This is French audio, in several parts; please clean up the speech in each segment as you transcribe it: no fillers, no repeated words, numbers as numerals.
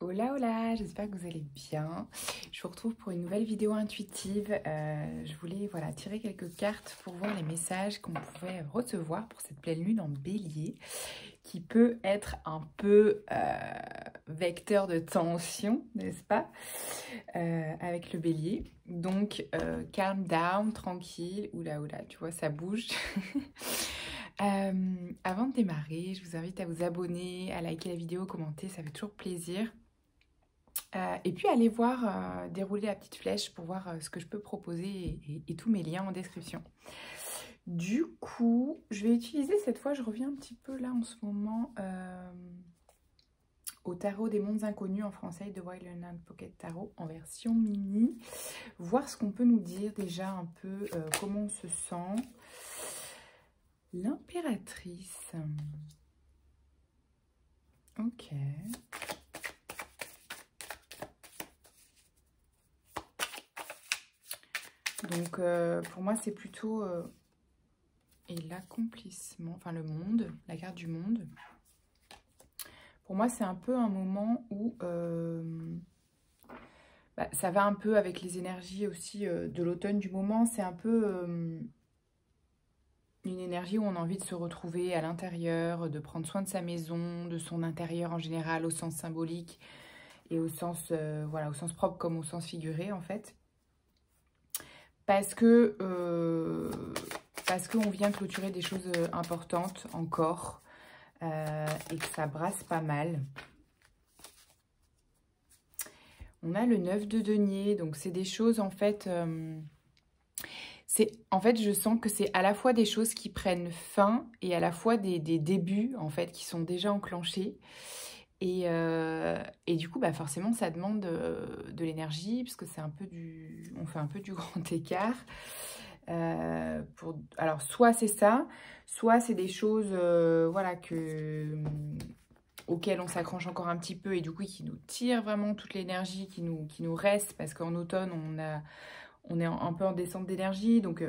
Hola hola, j'espère que vous allez bien. Je vous retrouve pour une nouvelle vidéo intuitive. Je voulais tirer quelques cartes pour voir les messages qu'on pouvait recevoir pour cette pleine lune en bélier qui peut être un peu vecteur de tension, n'est-ce pas, avec le bélier. Donc, calm down, tranquille. Oula oula, tu vois, ça bouge. Avant de démarrer, je vous invite à vous abonner, à liker la vidéo, commenter, ça fait toujours plaisir. Et puis allez voir, dérouler la petite flèche pour voir ce que je peux proposer et tous mes liens en description. Du coup, je vais utiliser cette fois, je reviens un petit peu là en ce moment au tarot des mondes inconnus en français de Wild and Pocket Tarot en version mini. Voir ce qu'on peut nous dire déjà un peu, comment on se sent. L'impératrice. Ok. Donc, pour moi, c'est plutôt... et l'accomplissement, enfin le monde, la carte du monde. Pour moi, c'est un peu un moment où... ça va un peu avec les énergies aussi de l'automne du moment. C'est un peu une énergie où on a envie de se retrouver à l'intérieur, de prendre soin de sa maison, de son intérieur en général, au sens symbolique et au sens, au sens propre comme au sens figuré en fait. Parce qu'on vient clôturer des choses importantes encore et que ça brasse pas mal. On a le 9 de denier, donc c'est des choses en fait... je sens que c'est à la fois des choses qui prennent fin et à la fois des débuts en fait qui sont déjà enclenchés. Et du coup, forcément, ça demande de l'énergie puisque c'est un peu on fait un peu du grand écart. Alors, soit c'est ça, soit c'est des choses auxquelles on s'accroche encore un petit peu et du coup qui nous tirent vraiment toute l'énergie qui nous reste parce qu'en automne, on est un peu en descente d'énergie. Donc,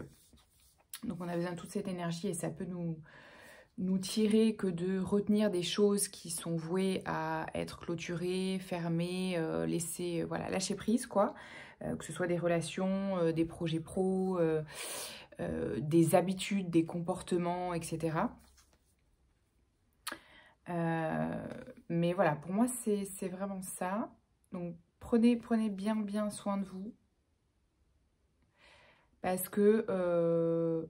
on a besoin de toute cette énergie et ça peut nous tirer que de retenir des choses qui sont vouées à être clôturées, fermées, lâcher prise, quoi. Que ce soit des relations, des projets pro, des habitudes, des comportements, etc. Mais voilà, pour moi, c'est vraiment ça. Donc, prenez bien soin de vous. Parce que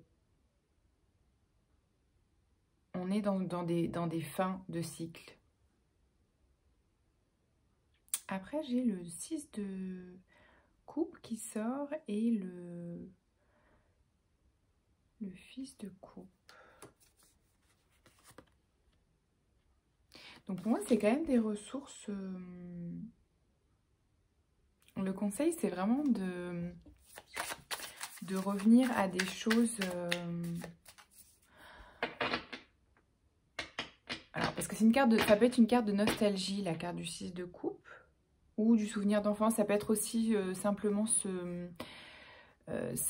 on est dans des fins de cycle. Après, j'ai le 6 de coupe qui sort et le fils de coupe. Donc pour moi, c'est quand même des ressources... Le conseil, c'est vraiment de revenir à des choses... Alors, parce que c'est une carte ça peut être une carte de nostalgie, la carte du 6 de coupe, ou du souvenir d'enfance. Ça peut être aussi simplement se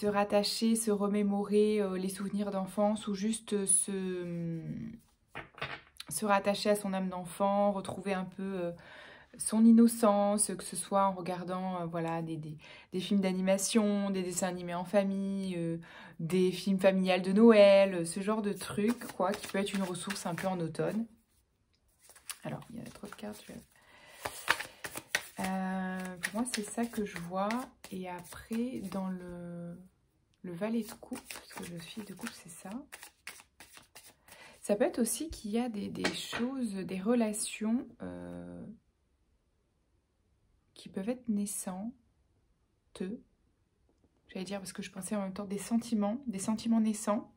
rattacher, se remémorer les souvenirs d'enfance, ou juste se rattacher à son âme d'enfant, retrouver un peu son innocence, que ce soit en regardant des films d'animation, des dessins animés en famille, des films familiales de Noël, ce genre de truc, quoi, qui peut être une ressource un peu en automne. Alors, il y a trop de cartes. Pour moi, c'est ça que je vois. Et après, dans le valet de coupe, parce que le fils de coupe, c'est ça. Ça peut être aussi qu'il y a des choses, des relations qui peuvent être naissantes. J'allais dire, parce que je pensais en même temps des sentiments naissants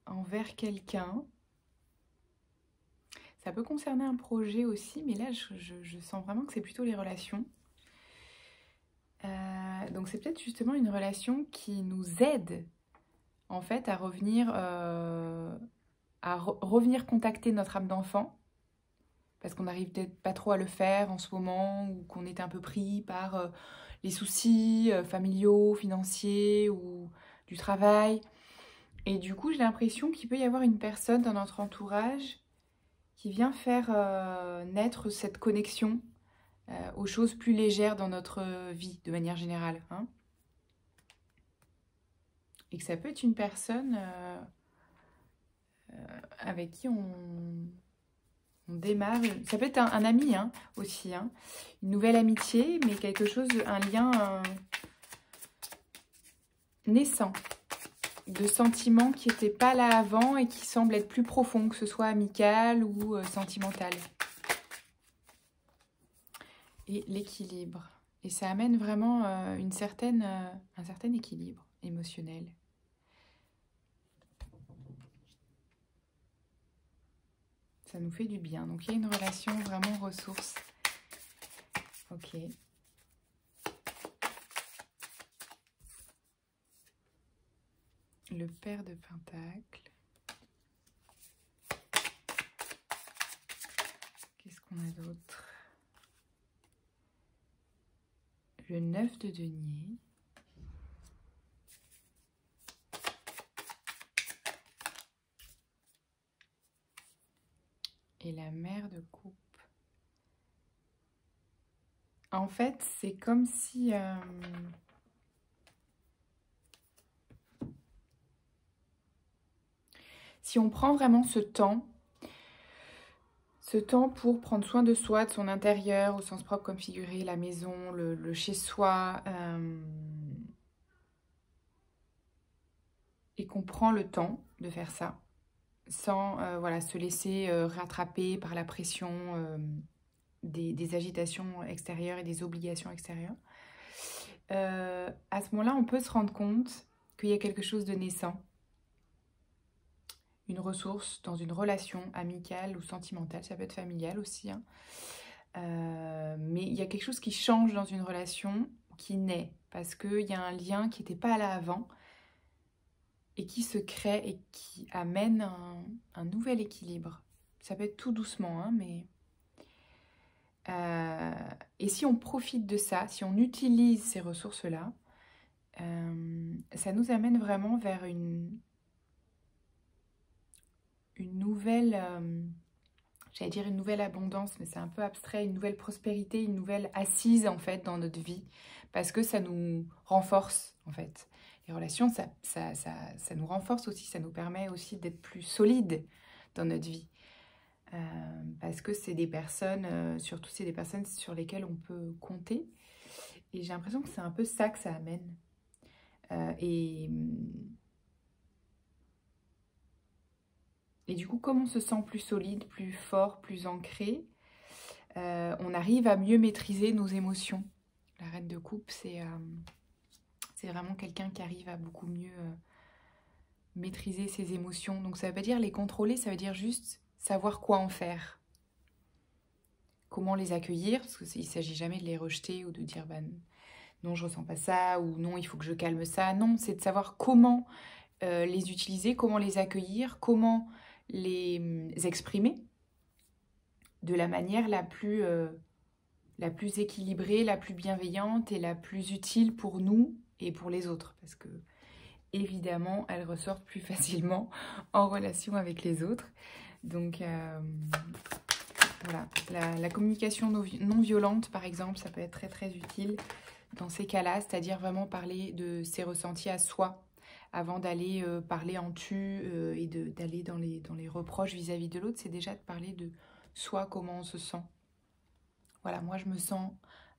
envers quelqu'un. Ça peut concerner un projet aussi, mais là, je sens vraiment que c'est plutôt les relations. Donc, c'est peut-être justement une relation qui nous aide, en fait, à revenir, revenir contacter notre âme d'enfant. Parce qu'on n'arrive peut-être pas trop à le faire en ce moment, ou qu'on est un peu pris par les soucis familiaux, financiers, ou du travail. Et du coup, j'ai l'impression qu'il peut y avoir une personne dans notre entourage qui vient faire naître cette connexion aux choses plus légères dans notre vie, de manière générale. Hein. Et que ça peut être une personne avec qui on démarre. Ça peut être un ami hein, aussi. Hein. Une nouvelle amitié, mais quelque chose, un lien naissant. De sentiments qui n'étaient pas là avant et qui semblent être plus profonds, que ce soit amical ou sentimental. Et l'équilibre. Et ça amène vraiment un certain équilibre émotionnel. Ça nous fait du bien. Donc, il y a une relation vraiment ressource. Ok. Le pair de Pentacle. Qu'est-ce qu'on a d'autre? Le 9 de denier. Et la mère de coupe. En fait, c'est comme si... si on prend vraiment ce temps pour prendre soin de soi, de son intérieur, au sens propre comme figuré, la maison, le chez-soi, et qu'on prend le temps de faire ça, sans voilà, se laisser rattraper par la pression des agitations extérieures et des obligations extérieures. À ce moment-là, on peut se rendre compte qu'il y a quelque chose de naissant, une ressource dans une relation amicale ou sentimentale, ça peut être familial aussi, hein. Mais il y a quelque chose qui change dans une relation, qui naît, parce qu'il y a un lien qui n'était pas là avant, et qui se crée et qui amène un nouvel équilibre. Ça peut être tout doucement, hein, mais... et si on profite de ça, si on utilise ces ressources-là, ça nous amène vraiment vers une nouvelle, j'allais dire une nouvelle abondance, mais c'est un peu abstrait, une nouvelle prospérité, une nouvelle assise en fait dans notre vie, parce que ça nous renforce en fait. Les relations, ça nous renforce aussi, ça nous permet aussi d'être plus solides dans notre vie. Parce que c'est des personnes, surtout c'est des personnes sur lesquelles on peut compter. Et j'ai l'impression que c'est un peu ça que ça amène. Et du coup, comme on se sent plus solide, plus fort, plus ancré, on arrive à mieux maîtriser nos émotions. La reine de coupe, c'est vraiment quelqu'un qui arrive à beaucoup mieux maîtriser ses émotions. Donc ça ne veut pas dire les contrôler, ça veut dire juste savoir quoi en faire. Comment les accueillir, parce qu'il ne s'agit jamais de les rejeter ou de dire bah, non, je ne ressens pas ça, ou non, il faut que je calme ça. Non, c'est de savoir comment les utiliser, comment les accueillir, comment les exprimer de la manière la plus équilibrée, la plus bienveillante et la plus utile pour nous et pour les autres. Parce que, évidemment, elles ressortent plus facilement en relation avec les autres. Donc, voilà. La communication non violente, par exemple, ça peut être très, très utile dans ces cas-là. C'est-à-dire vraiment parler de ses ressentis à soi avant d'aller parler en tu et d'aller dans les reproches vis-à-vis de l'autre. C'est déjà de parler de soi, comment on se sent. Voilà, moi je me sens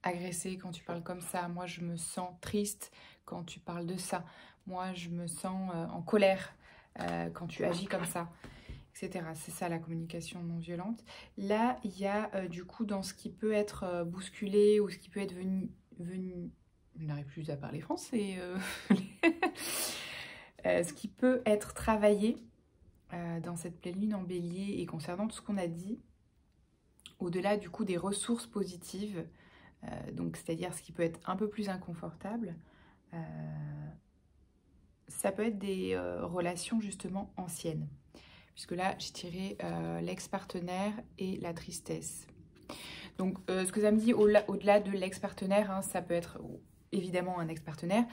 agressée quand tu parles comme ça. Moi je me sens triste quand tu parles de ça. Moi je me sens en colère quand tu agis comme ça, etc. C'est ça la communication non violente. Là, il y a du coup dans ce qui peut être bousculé ou ce qui peut être venu... Je n'arrive plus à parler français. Ce qui peut être travaillé dans cette pleine lune en bélier et concernant tout ce qu'on a dit, au-delà du coup des ressources positives, donc c'est-à-dire ce qui peut être un peu plus inconfortable, ça peut être des relations justement anciennes. Puisque là, j'ai tiré l'ex-partenaire et la tristesse. Donc, ce que ça me dit, au-delà de l'ex-partenaire, hein, ça peut être évidemment un ex-partenaire,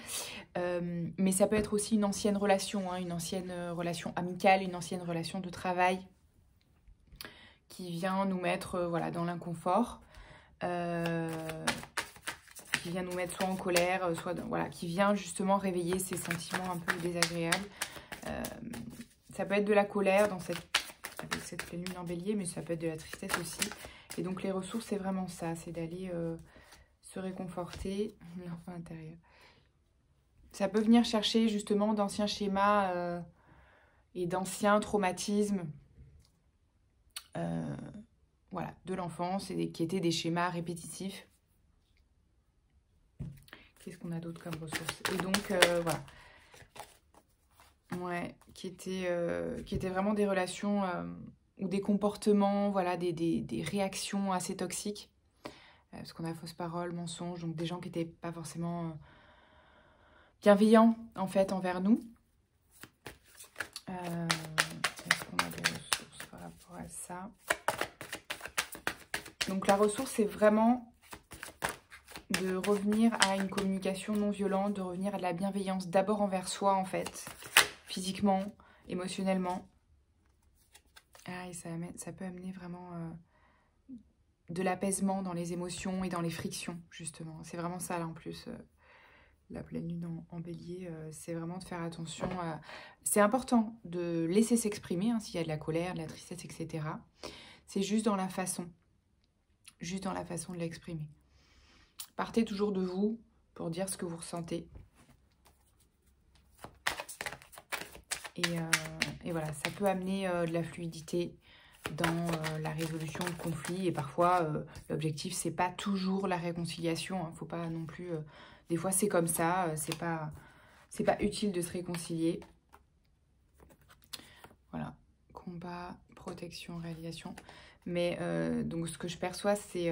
mais ça peut être aussi une ancienne relation, hein, une ancienne relation amicale, une ancienne relation de travail, qui vient nous mettre voilà, dans l'inconfort, qui vient nous mettre soit en colère, soit voilà, qui vient justement réveiller ces sentiments un peu désagréables. Ça peut être de la colère avec cette pleine lune en bélier, mais ça peut être de la tristesse aussi. Et donc les ressources, c'est vraiment ça, c'est d'aller se réconforter, l'enfant intérieur. Ça peut venir chercher justement d'anciens schémas et d'anciens traumatismes voilà, de l'enfance et qui étaient des schémas répétitifs. Qu'est-ce qu'on a d'autre comme ressources? Et donc, voilà. Ouais, qui étaient vraiment des relations ou des comportements, voilà, des réactions assez toxiques. Parce qu'on a fausse parole, mensonge, donc des gens qui n'étaient pas forcément bienveillants, en fait, envers nous. Est-ce qu'on a des ressources par rapport à ça? Donc la ressource, c'est vraiment de revenir à une communication non violente, de revenir à de la bienveillance, d'abord envers soi, en fait, physiquement, émotionnellement. Ah, et ça peut amener vraiment de l'apaisement dans les émotions et dans les frictions, justement. C'est vraiment ça, là, en plus. La pleine lune en bélier, c'est vraiment de faire attention à... C'est important de laisser s'exprimer, hein, s'il y a de la colère, de la tristesse, etc. C'est juste dans la façon. Juste dans la façon de l'exprimer. Partez toujours de vous pour dire ce que vous ressentez. Et voilà, ça peut amener de la fluidité dans la résolution de conflits. Et parfois, l'objectif, c'est pas toujours la réconciliation. Hein, faut pas non plus... des fois, c'est comme ça. C'est pas utile de se réconcilier. Voilà. Combat, protection, réalisation. Mais donc, ce que je perçois, c'est...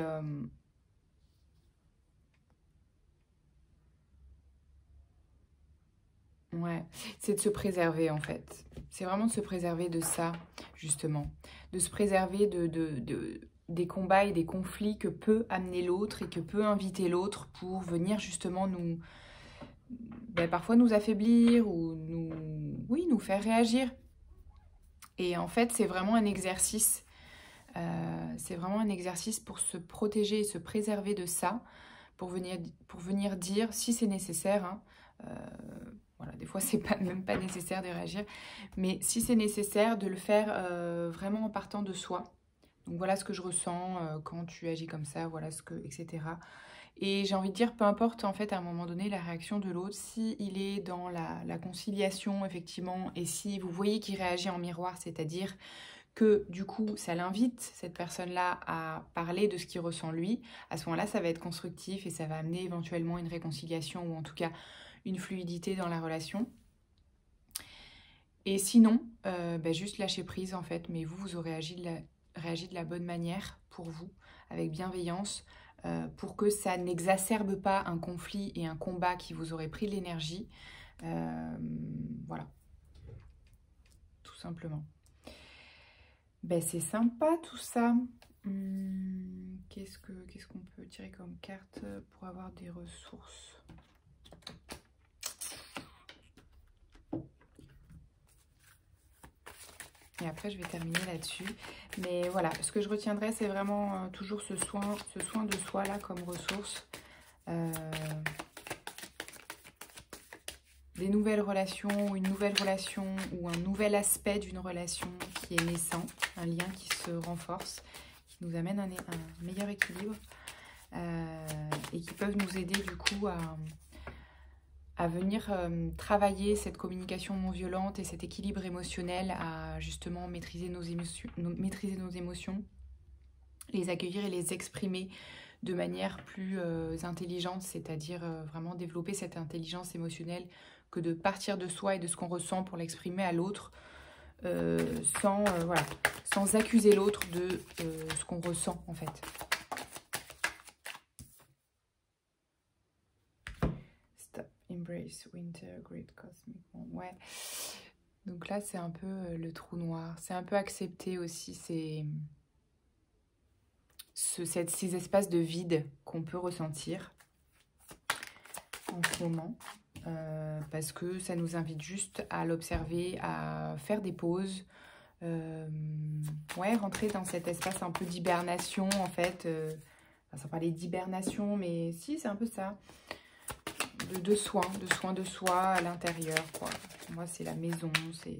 ouais, c'est de se préserver, en fait. C'est vraiment de se préserver de ça, justement. De se préserver des combats et des conflits que peut amener l'autre et que peut inviter l'autre pour venir, justement, nous... Ben, parfois nous affaiblir ou nous faire réagir. Et en fait, c'est vraiment un exercice. C'est vraiment un exercice pour se protéger et se préserver de ça, pour venir dire, si c'est nécessaire, hein, voilà, des fois, c'est même pas nécessaire de réagir, mais si c'est nécessaire, de le faire vraiment en partant de soi. Donc voilà ce que je ressens quand tu agis comme ça, voilà ce que, etc. Et j'ai envie de dire, peu importe en fait à un moment donné la réaction de l'autre, s'il est dans la conciliation effectivement, et si vous voyez qu'il réagit en miroir, c'est-à-dire que du coup ça l'invite, cette personne-là, à parler de ce qu'il ressent lui, à ce moment-là ça va être constructif et ça va amener éventuellement une réconciliation ou en tout cas une fluidité dans la relation. Et sinon, juste lâcher prise en fait, mais vous aurez réagi de la bonne manière pour vous, avec bienveillance, pour que ça n'exacerbe pas un conflit et un combat qui vous aurait pris de l'énergie. Voilà, tout simplement. Ben, c'est sympa tout ça. Qu'est-ce qu'on peut tirer comme carte pour avoir des ressources ? Et après, je vais terminer là-dessus. Mais voilà, ce que je retiendrai, c'est vraiment toujours ce soin de soi là comme ressource. Des nouvelles relations, ou une nouvelle relation, ou un nouvel aspect d'une relation qui est naissant, un lien qui se renforce, qui nous amène un meilleur équilibre et qui peuvent nous aider du coup à venir travailler cette communication non violente et cet équilibre émotionnel, à justement maîtriser nos émotions, les accueillir et les exprimer de manière plus intelligente, c'est-à-dire vraiment développer cette intelligence émotionnelle que de partir de soi et de ce qu'on ressent pour l'exprimer à l'autre sans accuser l'autre de ce qu'on ressent en fait. Embrace Winter, Great Cosmic One. Ouais. Donc là, c'est un peu le trou noir. C'est un peu accepter aussi ces espaces de vide qu'on peut ressentir en ce moment. Parce que ça nous invite juste à l'observer, à faire des pauses, Ouais, rentrer dans cet espace un peu d'hibernation, en fait. Enfin, sans parler d'hibernation, mais si, c'est un peu ça. De soin de soi à l'intérieur, quoi. Pour moi, c'est la maison, c'est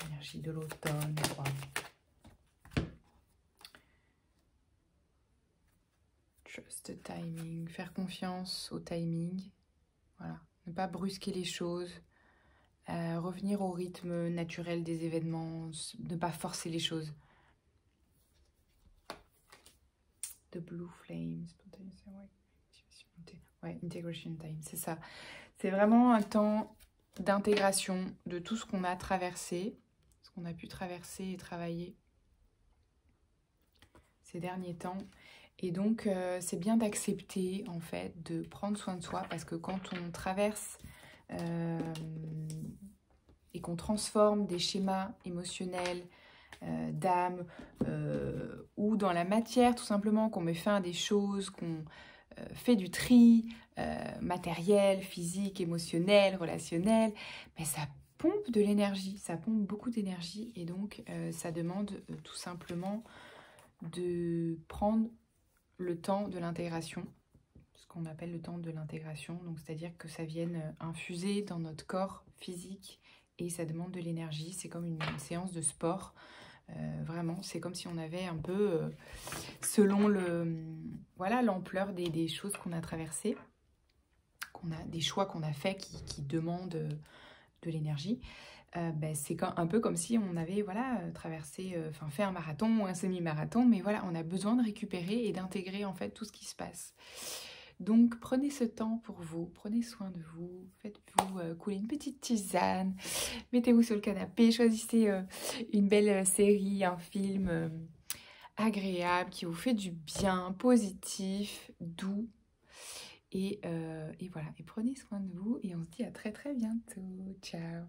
l'énergie de l'automne, quoi. Trust the timing, faire confiance au timing. Voilà, ne pas brusquer les choses. Revenir au rythme naturel des événements, ne pas forcer les choses. The blue flames, ouais, integration time, c'est ça. C'est vraiment un temps d'intégration de tout ce qu'on a traversé, ce qu'on a pu traverser et travailler ces derniers temps. Et donc, c'est bien d'accepter, en fait, de prendre soin de soi, parce que quand on traverse et qu'on transforme des schémas émotionnels, d'âme, ou dans la matière, tout simplement, qu'on met fin à des choses, qu'on fait du tri matériel, physique, émotionnel, relationnel, mais ça pompe de l'énergie, ça pompe beaucoup d'énergie, et donc ça demande tout simplement de prendre le temps de l'intégration, ce qu'on appelle le temps de l'intégration, donc c'est-à-dire que ça vienne infuser dans notre corps physique, et ça demande de l'énergie. C'est comme une séance de sport. Vraiment, c'est comme si on avait un peu, selon voilà, l'ampleur des choses qu'on a traversées, des choix qu'on a faits qui demandent de l'énergie. C'est un peu comme si on avait traversé, fait un marathon ou un semi-marathon, mais voilà, on a besoin de récupérer et d'intégrer en fait tout ce qui se passe. Donc prenez ce temps pour vous, prenez soin de vous, faites-vous couler une petite tisane, mettez-vous sur le canapé, choisissez une belle série, un film agréable qui vous fait du bien, positif, doux. Et voilà, et prenez soin de vous et on se dit à très très bientôt. Ciao!